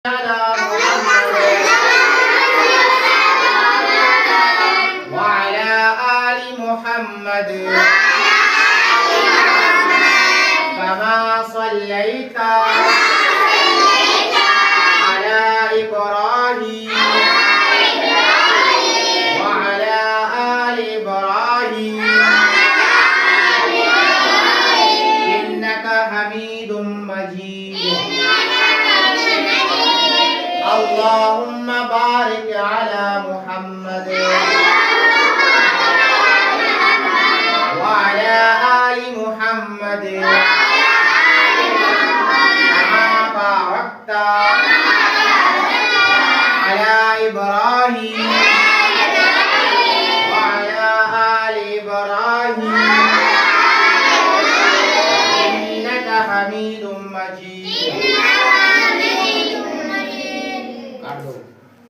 على محمد وعلى آل محمد كما صليت على إبراهيم وعلى آل إبراهيم إنك حميد مجيد. اللهم بارك على محمد وعلى آل محمد كما باركت على إبراهيم وعلى آل إبراهيم إنك حميد مجيد.